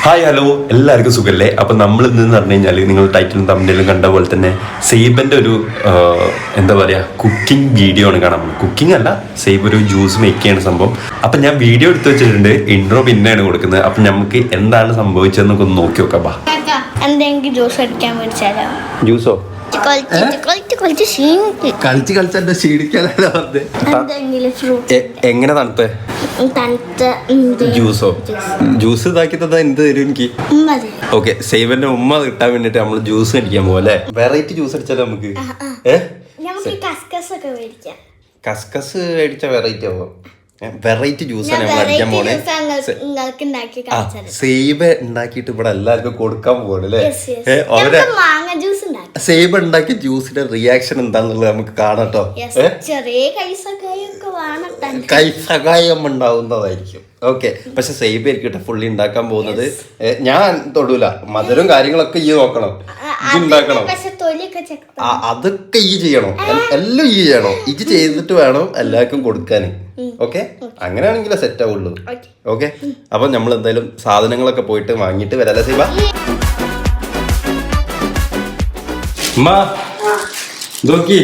Hi hello എല്ലാവർക്കും സുഖല്ലേ. അപ്പൊ നമ്മൾ ഇന്ന് പറഞ്ഞു കഴിഞ്ഞാൽ നിങ്ങൾ ടൈറ്റിലും തമ്മിലും കണ്ട പോലെ തന്നെ സെയ്ബന്റെ ഒരു എന്താ പറയാ കുക്കിംഗ് വീഡിയോ ആണ് കാണാൻ. കുക്കിംഗ് അല്ല, സെയ്ബ് ഒരു ജ്യൂസ് മേക്ക് ചെയ്യണ സംഭവം. അപ്പൊ ഞാൻ വീഡിയോ എടുത്തു വെച്ചിട്ടുണ്ട്, ഇൻട്രോ പിന്നെയാണ് കൊടുക്കുന്നത്. അപ്പൊ നമുക്ക് എന്താണ് സംഭവിച്ചതെന്നൊക്കെ ഒന്ന് നോക്കി നോക്കാം. എന്തെങ്കിലും ജ്യൂസ് അടിക്കാൻ മേടിച്ചാലോ? ജ്യൂസോ? എങ്ങനെ തണുപ്പേ ജ്യൂസോ? ജ്യൂസ് ഇതാക്കി തന്നാ എന്ത് തരും എനിക്ക്? ഓക്കെ, സെയ്ബന്റെ ഉമ്മ കിട്ടാൻ വേണ്ടിട്ട് നമ്മള് ജ്യൂസ് അടിക്കാൻ പോലെ. വെറൈറ്റി ജ്യൂസ് അടിച്ചാലോ നമുക്ക്? കസ്കസ് അടിച്ച വെറൈറ്റി ആവോ? വെറൈറ്റി ജ്യൂസാണ് ഞങ്ങൾ അടിക്കാൻ പോണേ. സെയ്ബ് ഉണ്ടാക്കിയിട്ട് ഇവിടെ എല്ലാവർക്കും കൊടുക്കാൻ പോവാണ് അല്ലേ? സെയ്ബ് ഉണ്ടാക്കിയ ജ്യൂസിന്റെ റിയാക്ഷൻ എന്താന്നുള്ളത് നമുക്ക് കാണട്ടോ. കൈസഹായം ഉണ്ടാവുന്നതായിരിക്കും. ഓക്കെ, പക്ഷെ സെയ്ബ് ആയിരിക്കട്ടെ ഫുള്ളി ഉണ്ടാക്കാൻ പോകുന്നത്. ഞാൻ തൊടൂല, മധുരം കാര്യങ്ങളൊക്കെ ഈ നോക്കണം, ഇത് ഉണ്ടാക്കണം, അതൊക്കെ ഈ ചെയ്യണം, എല്ലാം ഈ ചെയ്യണം. ഇത് ചെയ്തിട്ട് വേണം എല്ലാവർക്കും കൊടുക്കാൻ. ഓക്കെ, അങ്ങനെയാണെങ്കിലേ സെറ്റ് ആവുള്ളൂ. ഓക്കെ, അപ്പൊ നമ്മൾ എന്തായാലും സാധനങ്ങളൊക്കെ പോയിട്ട് വാങ്ങിട്ട് വരാല്ലേ സൈബ? നോക്കി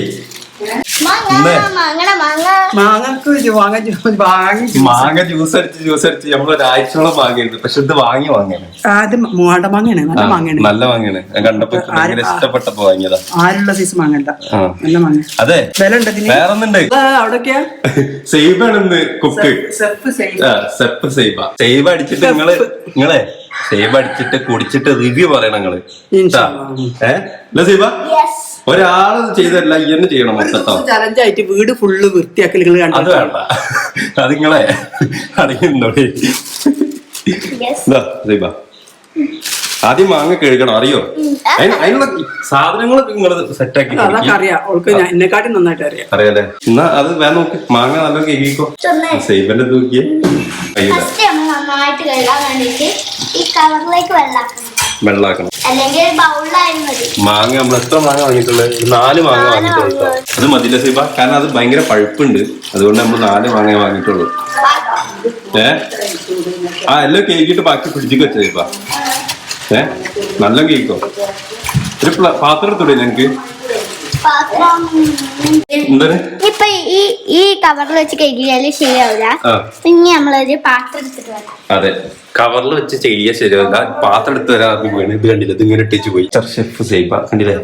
മാങ്ങ ജ്യൂസ് അടിച്ച് നമ്മളൊരാഴ്ചയോളം വാങ്ങിയിരുന്നു. പക്ഷെ ഇത് വാങ്ങിയാണ് നല്ല മാങ്ങയാണ്. കണ്ടപ്പോ ഭയങ്കര ഇഷ്ടപ്പെട്ടപ്പോ വാങ്ങിയതാ. അതെ, വേറൊന്നുണ്ട്. സെയ്ബാണെന്ന് കുക്ക്. സെപ്പ് സെയ്ബ അടിച്ചിട്ട് നിങ്ങളെ സെയ്ബ അടിച്ചിട്ട് കുടിച്ചിട്ട് റിവ്യൂ പറയണം നിങ്ങള്. സെയ്ബ ഒരാള് ചെയ്തല്ല, ഇന്നെ ചെയ്യണം മൊത്തം. ചലഞ്ചായിട്ട് വീട് ഫുള്ള് വൃത്തിയാക്കൽ. അത് വേണ്ട, അത് നിങ്ങളെ അടങ്ങിന്നോളി. സെയ്ബ ആദ്യം മാങ്ങ കഴുകണം, അറിയോ? അതിനുള്ള സാധനങ്ങളൊക്കെ നിങ്ങൾ സെറ്റാക്കി എന്നെക്കാട്ടി നന്നായിട്ട് അറിയാം. അറിയാലേ? എന്നാ അത് വേണം നോക്ക്. മാങ്ങ നല്ല കഴുകിക്കോ. സെയ്ബന്റെ നോക്കിയേ വെള്ളാക്കണം. മാങ്ങ നമ്മൾ എത്ര മാങ്ങ വാങ്ങിയിട്ടുള്ളത്? 4 മാങ്ങ വാങ്ങിയിട്ടുള്ളൂ. അത് മതില്ല സൈബ, കാരണം അത് ഭയങ്കര പഴുപ്പുണ്ട്. അതുകൊണ്ട് നമ്മൾ 4 മാങ്ങ വാങ്ങിയിട്ടുള്ളൂ. എല്ലാം കേക്കിട്ട് ബാക്കി ഫ്രിഡ്ജിക്ക് വെച്ച സൈബ. നല്ല കേക്കോ? ഒരു പാത്രം എടുത്തൂടെ ഞങ്ങക്ക്? ഇപ്പൊ ഈ കവറിൽ വെച്ച് കഴിക്കാല് ശരിയാവില്ല. ഇനി നമ്മളൊരു പാത്രം എടുത്തിട്ട് വരാം. അതെ, കവറിൽ വെച്ച് ചെയ്യാൻ ശരിയാവില്ല. പാത്രം എടുത്ത് വരാൻ വീണ്. ഇത് കണ്ടില്ല, ഇത് ഇങ്ങനെ ഇട്ടിച്ച് പോയി. ഷെഫ് സൈബ കണ്ടില്ലേ?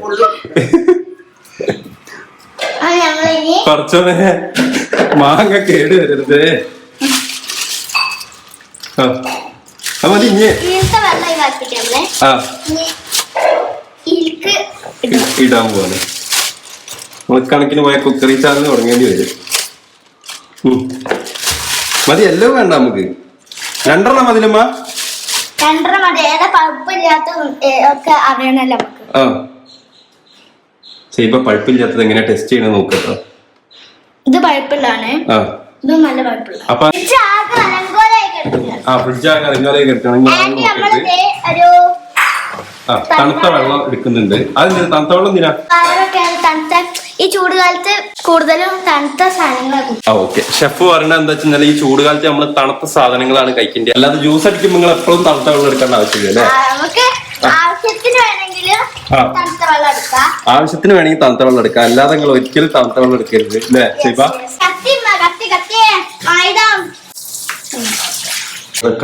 കുറച്ചോനെ മാങ്ങ കേട് വരരുത്. മതി. ഇടാൻ പോവാണ്. കണക്കിന് പോയ കുക്കറി ചാനൽ തുടങ്ങേണ്ടി വരും. മതി, എല്ലാം വേണ്ട നമുക്ക്. 2 മതിലമ്മ. 2 മതി. അറിയണല്ലോ ഇപ്പൊ പഴുപ്പില്ലാത്തത് എങ്ങനെ ടെസ്റ്റ് ചെയ്യണ നോക്കട്ടോ. ഇത് പഴുപ്പില്ലാണ്, ഇത് നല്ല പഴുപ്പില്ല. അപ്പൊ ഫ്രിഡ്ജ് ആകെ അലങ്കോലയൊക്കെ എടുക്കണമെങ്കിൽ തണുത്ത വെള്ളം എടുക്കുന്നുണ്ട്. അതെന്താ തണുത്ത വെള്ളം എന്തിനാ? ഈ ചൂടുകാലത്ത് കൂടുതലും തണുത്ത സാധനങ്ങൾ. ഓക്കെ, ഷെഫ് പറഞ്ഞ എന്താ വെച്ചാൽ ഈ ചൂടുകാലത്ത് നമ്മൾ തണുത്ത സാധനങ്ങളാണ് കഴിക്കേണ്ടത്. അല്ലാതെ ജ്യൂസ് അടിക്കുമ്പോൾ നിങ്ങൾ എപ്പോഴും തണുത്ത വെള്ളം എടുക്കേണ്ട ആവശ്യമില്ല. നമുക്ക് ആവശ്യത്തിന് വേണമെങ്കിൽ തണുത്ത വെള്ളം എടുക്കാം. ആവശ്യത്തിന് വേണമെങ്കിൽ തണുത്ത വെള്ളം എടുക്കാം. അല്ലാതെ നിങ്ങൾ ഒരിക്കലും തണുത്ത വെള്ളം എടുക്കരുത് അല്ലേ സൈബ?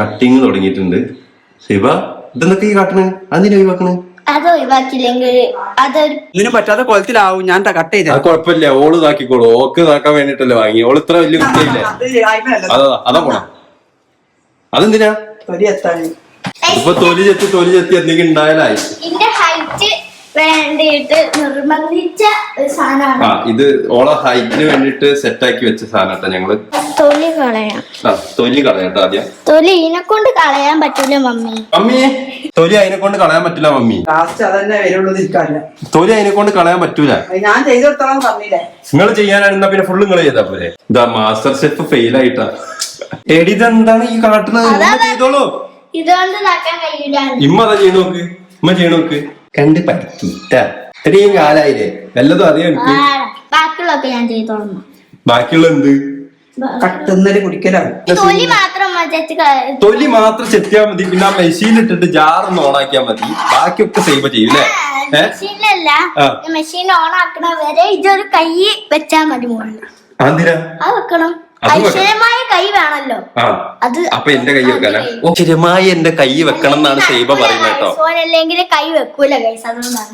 കട്ടിങ് തുടങ്ങിയിട്ടുണ്ട് സൈബ. ഇതെന്തൊക്കെ ഈ കാട്ടണ്? അതിനെ ഒഴിവാക്കണേ? അത് ഒഴിവാക്കില്ലെങ്കിൽ ഇതിന് പറ്റാത്ത കുളത്തിലാവും. ഞാൻ കട്ട് ചെയ്ത കുഴപ്പമില്ല, ഓള് ഇതാക്കിക്കോളൂ. ഓക്ക് ഇതാക്കാൻ വേണ്ടിട്ടല്ലേ വാങ്ങി. ഓള് ഇത്ര വലിയ കുട്ടിയില്ലേ? അതാ പോണ. അതെന്തിനാ? ഇപ്പൊ തൊലി ചെത്തി എന്തെങ്കിലും ഉണ്ടായാലായി. വേണ്ടിട്ട് നിർബന്ധിച്ച ഒരു സാധനമാണ് ഇത്. ഓളെ ഹൈറ്റിന് വേണ്ടിട്ട് സെറ്റ് ആക്കി വെച്ച സാധനം ഞങ്ങള്. തൊലി കളയാം. തൊലി കളയട്ടോ ആദ്യം. തൊലി ഇതിനെ കൊണ്ട് കളയാൻ പറ്റൂല മമ്മി. തൊലി അതിനെ കൊണ്ട് കളയാൻ പറ്റില്ല മമ്മി. തൊലി അതിനെ കൊണ്ട് കളയാൻ പറ്റൂല. ഞാൻ ചെയ്തോളാം പറഞ്ഞില്ലേ? നിങ്ങൾ ചെയ്യാനായിരുന്നാ പിന്നെ ഫുള്ള് നിങ്ങൾ ചെയ്താ പോരെ. ഇതാ മാസ്റ്റർ ഷെഫ് ഫെയിൽ ആയിട്ടാ. എടി ഇതെന്താണ് ഈ കാട്ടുന്നത്? ചെയ്തോളൂ. ഇതുകൊണ്ട് ഇതാക്കാൻ കഴിയില്ല. ഇമ്മ അതാ ചെയ്ത് നോക്ക്. ഇമ്മ ചെയ്ത് നോക്ക്. കണ്ട് പറ്റിട്ട ഇത്രയും കാലായില്ലേ, വല്ലതും അറിയാം എനിക്ക്. ബാക്കിയുള്ളതൊക്കെ ഞാൻ ചെയ്തോളാം. ബാക്കിയുള്ള എന്ത്? കട്ടുന്നല് കുടിക്കലാണ്. തൊലി മാത്രം തൊലി മാത്രം ചെത്തിയാ മതി, പിന്നെ ആ മെഷീൻ ഇട്ടിട്ട് ജാറൊന്ന് ഓണാക്കിയാ മതി, ബാക്കിയൊക്കെ സേവ് ചെയ്യൂലേ? മെഷീനിലല്ല, മെഷീൻ ഓൺ ആക്കണ വരെ ഇതൊരു കൈ വെച്ചാ മതി മുകളിൽ. അത് വെക്കണം. ഐശ്വര്യമായ കൈ വേണല്ലോ. അത് അപ്പൊ എന്റെ കൈ വെക്കാനാ? ഐശ്വര്യമായി എന്റെ കൈ വെക്കണം എന്നാണ് സൈബ പറയുന്നത് കേട്ടോ. അല്ലെങ്കിൽ കൈ വെക്കൂല ഗൈസ്, അതുകൊണ്ടാണ്.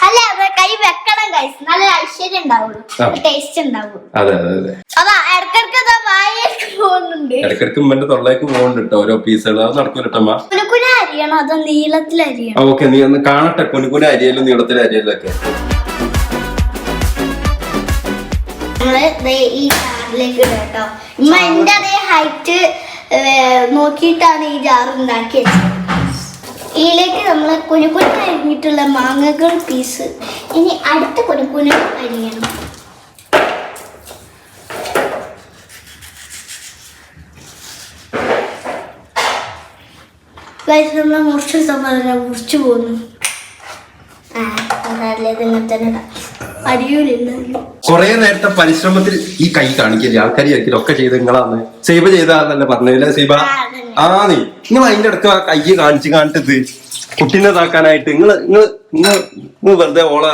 അല്ല, കൈ വെക്കണം ഗൈസ്, നല്ല ഐശ്വര്യം ഉണ്ടാവുള്ളൂ, ടേസ്റ്റ് ഉണ്ടാവുള്ളൂ. അതെ അതെ അതെ. അതാ ഇടക്കിടക്ക് വായിലേക്ക് പോകുന്നുണ്ട്, ഇടക്കിടക്ക് ഉമ്മന്റെ തൊള്ളേക്ക് പോകുന്നുണ്ട് കേട്ടോ ഓരോ പീസുകൾ. അത് നടക്കൂലട്ടമ്മ. കുനുകുന അരിയണം, അതോ നീളത്തിൽ അരിയണം? ഓക്കെ, നീ ഒന്ന് കാണട്ടെ കുനുകുന അരിയലും നീളത്തിൽ അരിയലും ഒക്കെ. നമ്മള് ഈ ജാറിലേക്ക് ഇടാം കേട്ടോ. ഉമ്മ എന്റെ അതേ ഹൈറ്റ് നോക്കിയിട്ടാണ് ഈ ജാർ ഉണ്ടാക്കി വെച്ചത്. ഇതിലേക്ക് നമ്മൾ കുനുകുന അരിഞ്ഞിട്ടുള്ള മാങ്ങകൾ പീസ് ഇനി അടുത്ത കുനുകുന അരിയണം. നമ്മളെ മുറിച്ച് മുറിച്ചു പോകുന്നു. കൊറേ നേരത്തെ പരിശ്രമത്തിൽ ഈ കൈ കാണിക്കില്ല ആൾക്കാർ ഒക്കെ ചെയ്ത് നിങ്ങളാന്ന് സേബ ചെയ്താന്നല്ലേ പറഞ്ഞല്ലേ സേബ? ആ നീ നിങ്ങൾ അതിന്റെ അടുത്ത് ആ കൈ കാണിച്ചിട്ട് കുട്ടീനെ ഇതാക്കാനായിട്ട് നിങ്ങൾ വെറുതെ ഓളെ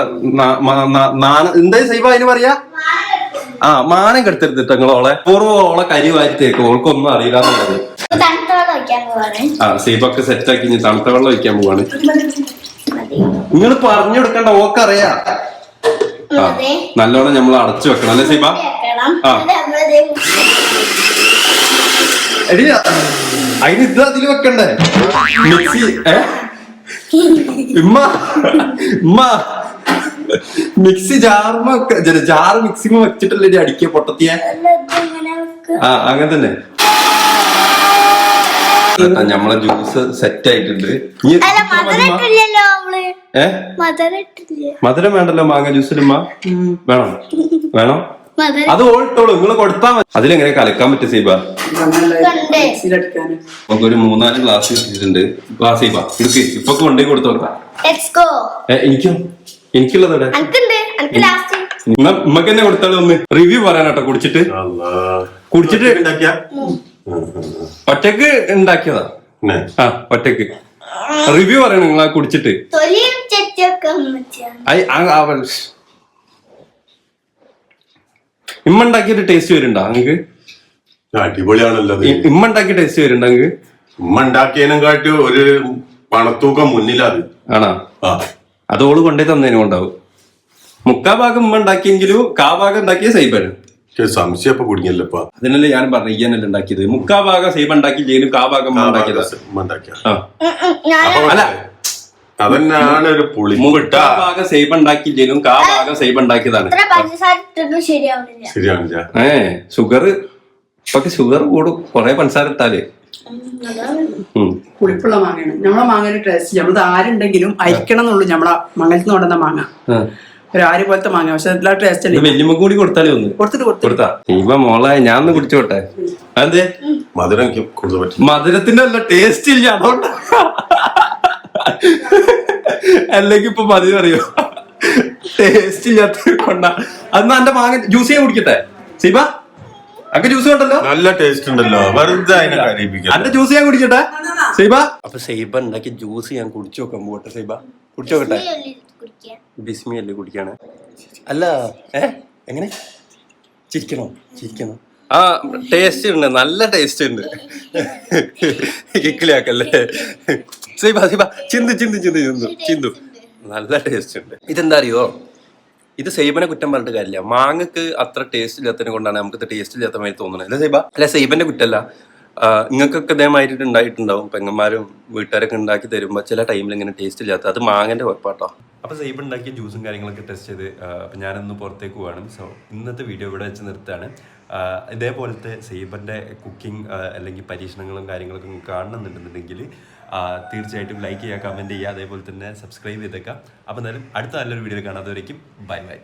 എന്താ സേബ അതിന് പറയാ? മാനം കെടുത്തെടുത്തിട്ട് നിങ്ങളോളെ പൂർവ്വം ഓളെ കരി വാരിത്തേക്ക് ഓൾക്കൊന്നും അറിയില്ലാന്നുള്ളത്. സേബൊക്കെ സെറ്റാക്കി ഇനി തണുത്ത വെള്ളം ഒഴിക്കാൻ പോവാണ്. നിങ്ങൾ പറഞ്ഞു കൊടുക്കണ്ട, ഓക്കറിയാ. നല്ലോണം നമ്മൾ അടച്ചു വെക്കണം അല്ലേ സീബ? എടി അതിന് ഇത് അതില് വെക്കണ്ടേ മിക്സി? മിക്സി ജാറ് മിക്സിങ് വെച്ചിട്ടല്ലേ അടിക്കുക പൊട്ടത്തിയ? അങ്ങനെ തന്നെ. നമ്മളെ ജ്യൂസ് സെറ്റ് ആയിട്ടുണ്ട്. മധുരം വേണ്ടല്ലോ മാങ്ങ ജ്യൂസിലുമ്മ? വേണം അത് ഓൾട്ടോളൂ, നിങ്ങൾ കൊടുത്താ മതി. അതിലെങ്ങനെ കലക്കാൻ പറ്റും സീബ? നമുക്കൊരു 3-4 ഗ്ലാസ് കിട്ടിയിട്ടുണ്ട്. സീബ എടുക്ക്, ഇപ്പൊ കൊണ്ടേ കൊടുത്തു നോക്കാം. എനിക്കുള്ളതോടെ ഉമ്മക്ക് തന്നെ കൊടുത്താലും ഒന്ന് റിവ്യൂ പറയാനട്ടോ. കുടിച്ചിട്ട് ഒറ്റക്ക് ഉണ്ടാക്കിയതാ. ഒറ്റക്ക് റിവ്യൂ പറയണം നിങ്ങൾ കുടിച്ചിട്ട്. ഇമ്മ ഉണ്ടാക്കിയിട്ട് ടേസ്റ്റ് വരുന്നുണ്ടോ നിങ്ങക്ക്? അടിപൊളിയാണല്ലോ. ഇമ്മ ഉണ്ടാക്കിയ ടേസ്റ്റ് വരുന്നുണ്ടോ നിങ്ങക്ക്? ഉമ്മ ഉണ്ടാക്കിയതിനെ കാട്ടി ഒരു പണത്തൂക്കം മുന്നിലത്. ആണോ? അത് ഓള് കൊണ്ടേ തന്നതിനും ഉണ്ടാവും. മുക്കാ ഭാഗം ഉമ്മ ഉണ്ടാക്കിയെങ്കിലും കാ ഭാഗം ഉണ്ടാക്കിയ സൈബാണ്. സംശയം കുടുങ്ങിയല്ലപ്പ. അതിനല്ലേ ഞാൻ പറഞ്ഞു ഇയ്യാനല്ലേ ഉണ്ടാക്കിയത്. മുക്കാ ഭാഗം സൈബ ഉണ്ടാക്കിയില്ലേലും കാ ഭാഗം ഉണ്ടാക്കിയതാ. അല്ല അതന്നെയാണ് ഒരു പുളി. മുക്കാ ഭാഗം സൈബ ഉണ്ടാക്കിയില്ലേലും കാ ഭാഗം സൈബ ഉണ്ടാക്കിയതാണ്. ശരിയാണില്ല. ഷുഗർ ഇപ്പൊക്കെ ഷുഗർ കൂടും കൊറേ പഞ്ചസാര ഇട്ടാല്. പുളിപ്പുള്ള മാങ്ങയാണ് നമ്മളെ മാങ്ങയുടെ ടേസ്റ്റ്. നമ്മളത് ആരുണ്ടെങ്കിലും അയക്കണം എന്നുള്ളൂ. നമ്മളെ മംഗലത്തിൽ നിന്ന് കൊണ്ടുവന്ന മാങ്ങ ഒരു ആര് പോലത്തെ മാങ്ങ, പക്ഷെ എല്ലാ ടേസ്റ്റ് അല്ലേ. വെല്ലുമ്പ കൂടി കൊടുത്താലേ ഒന്ന് കൊടുത്താ ഇവ മോളെ ഞാൻ ഒന്ന് കുടിച്ചോട്ടെ. അതെ മധുരം മധുരത്തിന്റെ അല്ല ടേസ്റ്റ് ഇല്ല അതുകൊണ്ട്. അല്ലെങ്കിൽ ഇപ്പൊ മധുരം അറിയോ ടേസ്റ്റ് ഇല്ലാത്ത കൊണ്ടാ. അന്ന് എന്റെ മാങ്ങ ജ്യൂസ് ചെയ്യാൻ കുടിക്കട്ടെ സീബ? അക്കെ ജ്യൂസ് കണ്ടല്ലോ, നല്ല ടേസ്റ്റ് ഉണ്ടല്ലോ. വെറുതെ അന്റെ ജ്യൂസ് ഞാൻ കുടിക്കട്ടെ സൈബ? അപ്പൊ സൈബ ഉണ്ടാക്കി ജ്യൂസ് ഞാൻ കുടിച്ചു നോക്കാൻ പോട്ടെ. സൈബ കുടിച്ചു നോക്കട്ടെ. ബിസ്മി അല്ലേ കുടിക്കാണ്? അല്ല എങ്ങനെ ചിരിക്കണോ? ആ ടേസ്റ്റ് ഉണ്ട്, നല്ല ടേസ്റ്റ് ഉണ്ട്. കിക്കിളിയാക്കല്ലേ സൈബ? സൈബ ചിന്തു നല്ല ടേസ്റ്റ് ഉണ്ട്. ഇതെന്താ അറിയോ? ഇത് സൈബനെ കുറ്റം പറഞ്ഞിട്ട് കാര്യമില്ല. മാങ്ങക്ക് അത്ര ടേസ്റ്റ് ഇല്ലാത്തതിനെ കൊണ്ടാണ് നമുക്ക് ടേസ്റ്റ് ഇല്ലാത്ത മാതിരി തോന്നുന്നത്. അല്ല സൈബ? അല്ല സൈബന്റെ കുറ്റല്ല. നിങ്ങൾക്കൊക്കെ ഇതേമാതിരി ഉണ്ടായിട്ടുണ്ടാവും. പെങ്ങന്മാരും വീട്ടുകാരൊക്കെ ഉണ്ടാക്കി തരുമ്പോൾ ചില ടൈമിൽ ഇങ്ങനെ ടേസ്റ്റ് ഇല്ലാത്ത, അത് മാങ്ങന്റെ കുഴപ്പമാട്ടോ. അപ്പോൾ സൈബ് ഉണ്ടാക്കിയ ജ്യൂസും കാര്യങ്ങളൊക്കെ ടെസ്റ്റ് ചെയ്ത് അപ്പം ഞാനൊന്ന് പുറത്തേക്ക് പോവാണ്. സോ ഇന്നത്തെ വീഡിയോ ഇവിടെ വെച്ച് നിർത്തുകയാണ്. ഇതേപോലത്തെ സൈബന്റെ കുക്കിംഗ് അല്ലെങ്കിൽ പരീക്ഷണങ്ങളും കാര്യങ്ങളൊക്കെ കാണണമെന്നുണ്ടെന്നുണ്ടെങ്കിൽ തീർച്ചയായിട്ടും ലൈക്ക് ചെയ്യുക, കമൻറ്റ് ചെയ്യുക, അതേപോലെ തന്നെ സബ്സ്ക്രൈബ് ചെയ്തേക്കാം. അപ്പോൾ എന്തായാലും അടുത്ത നല്ലൊരു വീഡിയോ കാണാത്തവരേക്കും ബൈ.